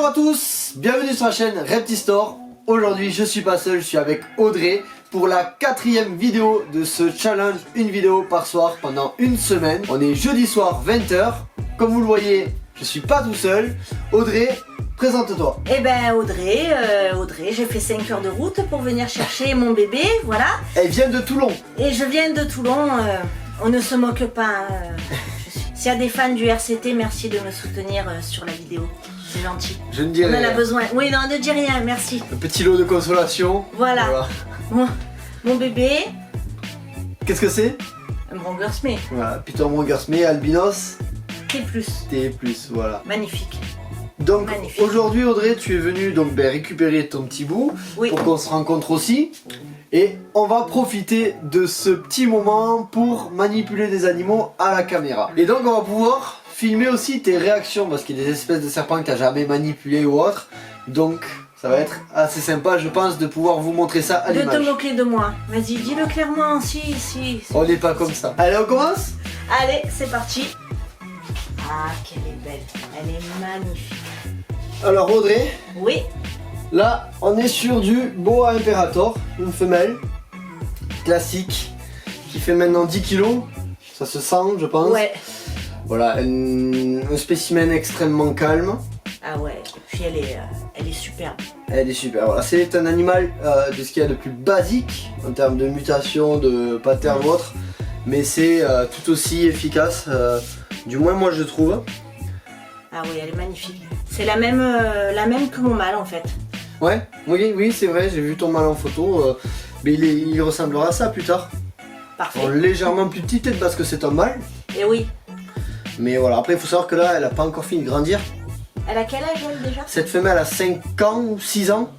Bonjour à tous, bienvenue sur la chaîne Reptistore. Aujourd'hui je suis pas seul, je suis avec Audrey pour la 4e vidéo de ce challenge, une vidéo par soir pendant une semaine. On est jeudi soir 20 h. Comme vous le voyez, je suis pas tout seul. Audrey, présente-toi. Eh ben Audrey, j'ai fait 5 heures de route pour venir chercher mon bébé, voilà. Elle vient de Toulon. Et je viens de Toulon, on ne se moque pas. S'il y a des fans du RCT, merci de me soutenir sur la vidéo. C'est gentil. Je ne dirai On en a rien. besoin. Oui, non, ne dis rien, merci. Un petit lot de consolation. Voilà. Mon bébé, Qu'est-ce que c'est? un Brongersmee, Voilà, Peter Brongersmee, albinos, T+. T+, voilà. Magnifique. Donc Magnifique. aujourd'hui Audrey, tu es venue donc récupérer ton petit bout Oui. pour qu'on se rencontre aussi. Et on va profiter de ce petit moment pour manipuler des animaux à la caméra. Et donc on va pouvoir filmer aussi tes réactions parce qu'il y a des espèces de serpents que tu n'as jamais manipulés ou autre. Donc ça va être assez sympa je pense de pouvoir vous montrer ça à De te l'image. moquer de moi. Vas-y, dis-le clairement, si. On n'est pas comme ça. Allez, on commence? Allez, c'est parti. Ah, qu'elle est belle. Elle est magnifique. Alors Audrey, Oui. là on est sur du Boa Imperator, une femelle classique qui fait maintenant 10 kg. Ça se sent je pense. Ouais. Voilà, un spécimen extrêmement calme. Ah ouais, puis elle est superbe. Elle est super. Voilà, c'est un animal de ce qu'il y a de plus basique en termes de mutation, de pattern ou autre. Mais c'est tout aussi efficace, du moins moi je trouve. Ah oui, elle est magnifique. C'est la même que mon mâle en fait. Ouais, oui c'est vrai, j'ai vu ton mâle en photo. Mais il ressemblera à ça plus tard. Parfait. En légèrement plus petit peut-être parce que c'est un mâle. Et oui. Mais voilà, après il faut savoir que là elle a pas encore fini de grandir. Elle a quel âge elle déjà? Cette femelle a 5 ans ou 6 ans.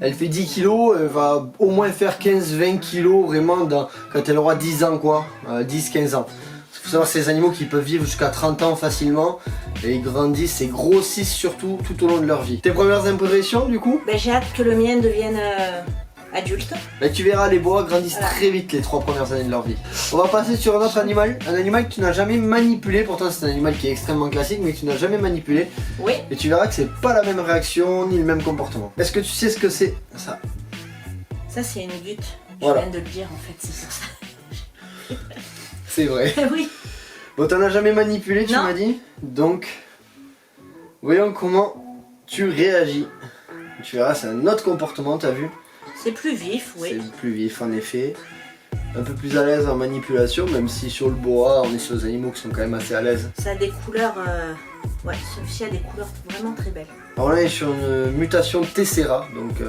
Elle fait 10 kg, elle va au moins faire 15-20 kg vraiment quand elle aura 10 ans quoi, 10-15 ans. Il faut savoir que c'est des animaux qui peuvent vivre jusqu'à 30 ans facilement et ils grandissent et grossissent surtout tout au long de leur vie. Tes premières impressions du coup? Ben, j'ai hâte que le mien devienne adulte. Là, tu verras, les boas grandissent Voilà. très vite les 3 premières années de leur vie. On va passer sur un autre animal, un animal que tu n'as jamais manipulé, pourtant c'est un animal qui est extrêmement classique mais que tu n'as jamais manipulé. Oui. Et tu verras que c'est pas la même réaction ni le même comportement. Est-ce que tu sais ce que c'est ça? Ça c'est une butte. Je Voilà. viens de le dire en fait, c'est pour ça. C'est vrai. Oui. Bon, t'en as jamais manipulé, tu Non. m'as dit. Donc, voyons comment tu réagis. Tu verras, c'est un autre comportement, t'as vu? C'est plus vif, oui. C'est plus vif en effet. Un peu plus à l'aise en manipulation, même si sur le boa, on est sur des animaux qui sont quand même assez à l'aise. Ça a des couleurs. Ouais, celui-ci a des couleurs vraiment très belles. Alors là, on est sur une mutation Tessera, donc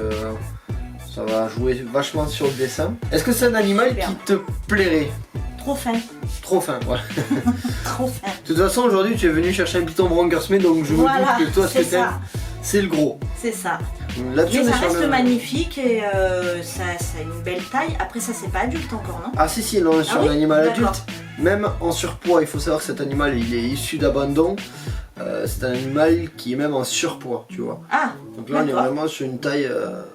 ça va jouer vachement sur le dessin. Est-ce que c'est un animal Super. qui te plairait? Trop fin. Trop fin, voilà. Trop fin. De toute façon, aujourd'hui, tu es venu chercher un Python Brongersmee, donc je me Voilà, doute que toi, ce que c'est t'aimes, ça. c'est le gros. C'est ça. Là-dessus, Mais on est ça sur reste le... magnifique et ça a une belle taille. Après ça c'est pas adulte encore, non? Ah si, là, on est sur oui un animal D'accord. adulte. Même en surpoids, il faut savoir que cet animal, il est issu d'abandon. C'est un animal qui est même en surpoids, tu vois. Ah, Donc là, on est d'accord. vraiment sur une taille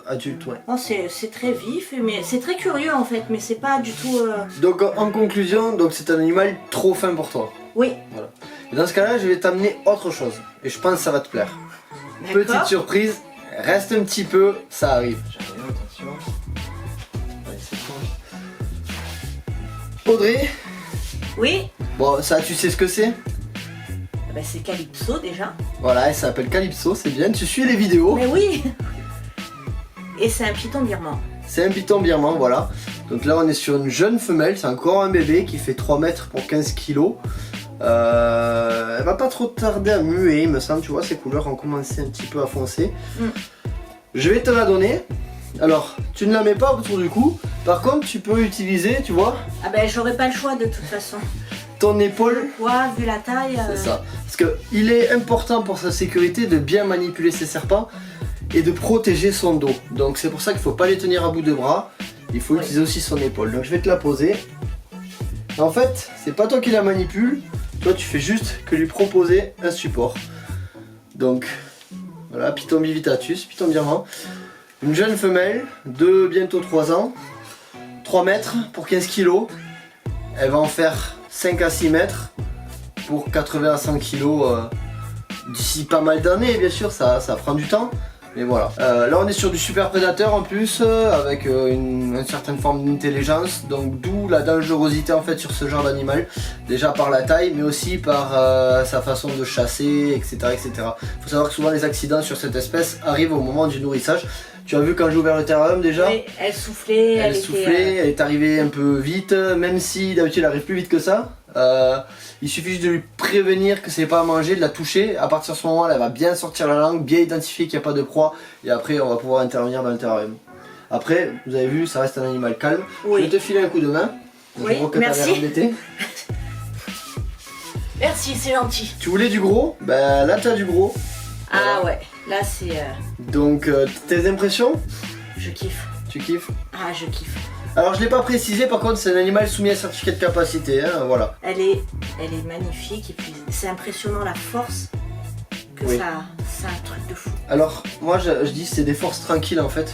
adulte, ouais. Oh, c'est très vif, mais c'est très curieux en fait, mais c'est pas du tout... Donc en conclusion, donc c'est un animal trop fin pour toi. Oui, Et dans ce cas-là, je vais t'amener autre chose. Et je pense que ça va te plaire. Petite d'accord. surprise, reste un petit peu, ça arrive. J'arrive, attention. Allez, c'est bon. Audrey, Oui, bon ça tu sais ce que c'est? eh ben, c'est Calypso déjà. Voilà, elle s'appelle Calypso, c'est bien, tu suis les vidéos. Mais oui. Et c'est un python birman. C'est un python birman, voilà. Donc là on est sur une jeune femelle, c'est encore un bébé qui fait 3 mètres pour 15 kg. Elle va pas trop tarder à muer, il me semble, tu vois, ses couleurs ont commencé un petit peu à foncer. Je vais te la donner. Alors, tu ne la mets pas autour du cou. Par contre, tu peux utiliser, tu vois, Ah ben j'aurais pas le choix de toute façon. ton épaule. Quoi, vu la taille... C'est ça. Parce que il est important pour sa sécurité de bien manipuler ses serpents et de protéger son dos. Donc c'est pour ça qu'il faut pas les tenir à bout de bras. Il faut utiliser aussi son épaule. Donc je vais te la poser. En fait, c'est pas toi qui la manipule. Toi, tu fais juste que lui proposer un support. Donc voilà, Python bivitatus, Python birman. Une jeune femelle de bientôt 3 ans. 3 mètres pour 15 kg. Elle va en faire 5 à 6 mètres pour 80 à 100 kg d'ici pas mal d'années, bien sûr, ça prend du temps. Mais voilà. Là on est sur du super prédateur en plus, avec une certaine forme d'intelligence, donc d'où la dangerosité en fait sur ce genre d'animal. Déjà par la taille, mais aussi par sa façon de chasser, etc. etc. Faut savoir que souvent les accidents sur cette espèce arrivent au moment du nourrissage. Tu as vu quand j'ai ouvert le terrarium déjà? Oui, elle soufflait. Elle soufflait, elle est arrivée un peu vite, même si d'habitude elle arrive plus vite que ça. Il suffit juste de lui prévenir que c'est pas à manger, de la toucher. À partir de ce moment, elle va bien sortir la langue, bien identifier qu'il n'y a pas de proie, et après on va pouvoir intervenir dans le terrarium. Après, vous avez vu, ça reste un animal calme. Oui. Je vais te filer un coup de main. Oui, je vois que t'as l'air embêté. Merci, c'est gentil. Tu voulais du gros? Ben là tu as du gros. Ah ouais, là c'est... Donc tes impressions? Je kiffe. Tu kiffes? Ah, je kiffe. Alors je l'ai pas précisé, par contre c'est un animal soumis à certificat de capacité, hein, voilà. Elle est magnifique et puis c'est impressionnant la force que Oui. ça... C'est un truc de fou. Alors moi je dis c'est des forces tranquilles en fait.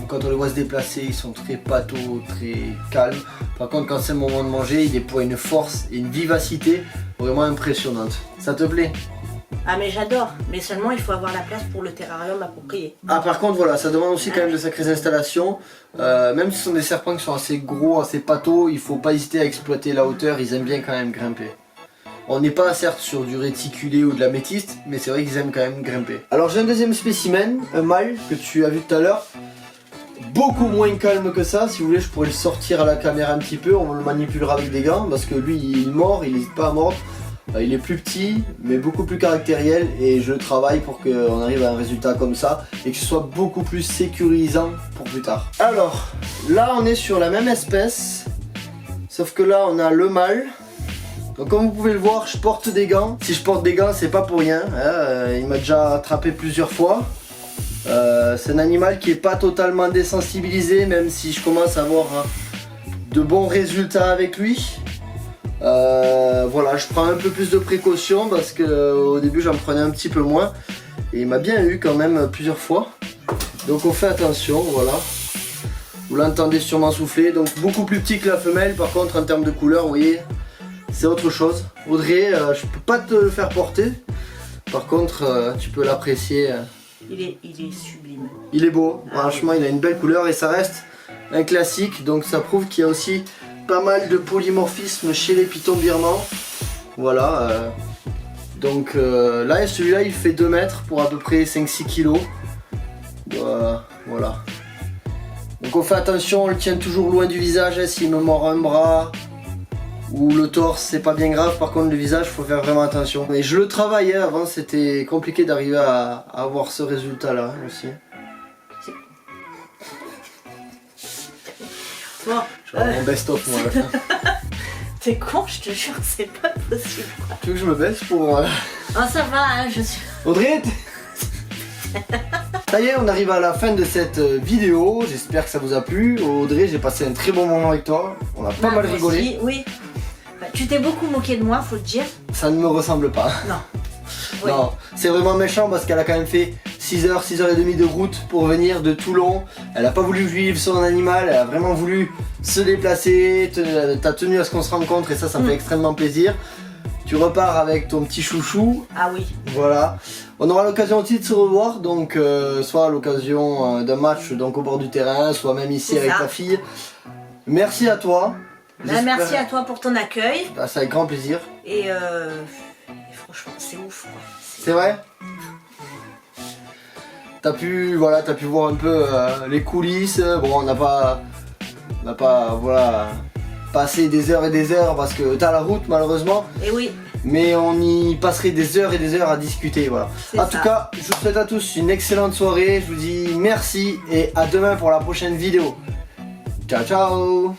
Quand on les voit se déplacer, ils sont très pâteaux, très calmes. Par contre quand c'est le moment de manger, il déploie une force et une vivacité vraiment impressionnante. Ça te plaît? Ah mais j'adore, mais seulement il faut avoir la place pour le terrarium approprié. Ah par contre voilà, ça demande aussi quand même de sacrées installations. Même si ce sont des serpents qui sont assez gros, assez pâteaux, il faut pas hésiter à exploiter la hauteur, ils aiment bien quand même grimper. On n'est pas certes sur du réticulé ou de la métiste, mais c'est vrai qu'ils aiment quand même grimper. Alors j'ai un deuxième spécimen, un mâle que tu as vu tout à l'heure. Beaucoup moins calme que ça, si vous voulez je pourrais le sortir à la caméra un petit peu, on le manipulera avec des gants parce que lui il mord, il n'hésite pas à mordre. Il est plus petit mais beaucoup plus caractériel et je travaille pour qu'on arrive à un résultat comme ça et que ce soit beaucoup plus sécurisant pour plus tard. Alors là on est sur la même espèce, sauf que là on a le mâle. Donc comme vous pouvez le voir, je porte des gants. Si je porte des gants, c'est pas pour rien, hein. Il m'a déjà attrapé plusieurs fois. C'est un animal qui est pas totalement désensibilisé, même si je commence à avoir de bons résultats avec lui. Voilà, je prends un peu plus de précautions parce que au début j'en prenais un petit peu moins. Et il m'a bien eu quand même plusieurs fois. Donc on fait attention, voilà. Vous l'entendez sûrement souffler, donc beaucoup plus petit que la femelle. Par contre en termes de couleur, vous voyez, c'est autre chose. Audrey, je peux pas te le faire porter. Par contre, tu peux l'apprécier. Il est sublime. Il est beau, franchement il a une belle couleur et ça reste un classique. Donc ça prouve qu'il y a aussi pas mal de polymorphisme chez les pitons birmans. Voilà. Donc là, celui-là il fait 2 mètres pour à peu près 5-6 kilos. Voilà. Donc on fait attention, on le tient toujours loin du visage, hein, s'il me mord un bras ou le torse, c'est pas bien grave. Par contre le visage, faut faire vraiment attention. Et je le travaillais avant, c'était compliqué d'arriver à avoir ce résultat là aussi. Bon, Je vais avoir mon best-of moi à la fin. t'es con, je te jure, c'est pas possible. Tu veux que je me baisse pour... Ah ça va, hein, je suis... Audrey Ça y est, on arrive à la fin de cette vidéo, j'espère que ça vous a plu. Audrey, j'ai passé un très bon moment avec toi, on a pas mal rigolé. Aussi, oui. Tu t'es beaucoup moqué de moi, faut le dire. Ça ne me ressemble pas. Non. Oui. Non, c'est vraiment méchant parce qu'elle a quand même fait 6h, 6h30 de route pour venir de Toulon. Elle a pas voulu vivre son animal, elle a vraiment voulu se déplacer. T'as tenu à ce qu'on se rencontre et ça me fait extrêmement plaisir. Tu repars avec ton petit chouchou. Ah oui. Voilà. On aura l'occasion aussi de se revoir, donc soit à l'occasion d'un match donc au bord du terrain, soit même ici avec ta fille. Merci à toi. Bah, merci à toi pour ton accueil. Bah, c'est avec grand plaisir. Et franchement, c'est ouf quoi. C'est vrai? T'as pu voir un peu les coulisses. Bon, on n'a pas voilà, passé des heures et des heures parce que t'as la route malheureusement. Et oui. Mais on y passerait des heures et des heures à discuter, voilà. En tout cas, je vous souhaite à tous une excellente soirée. Je vous dis merci et à demain pour la prochaine vidéo. Ciao ciao.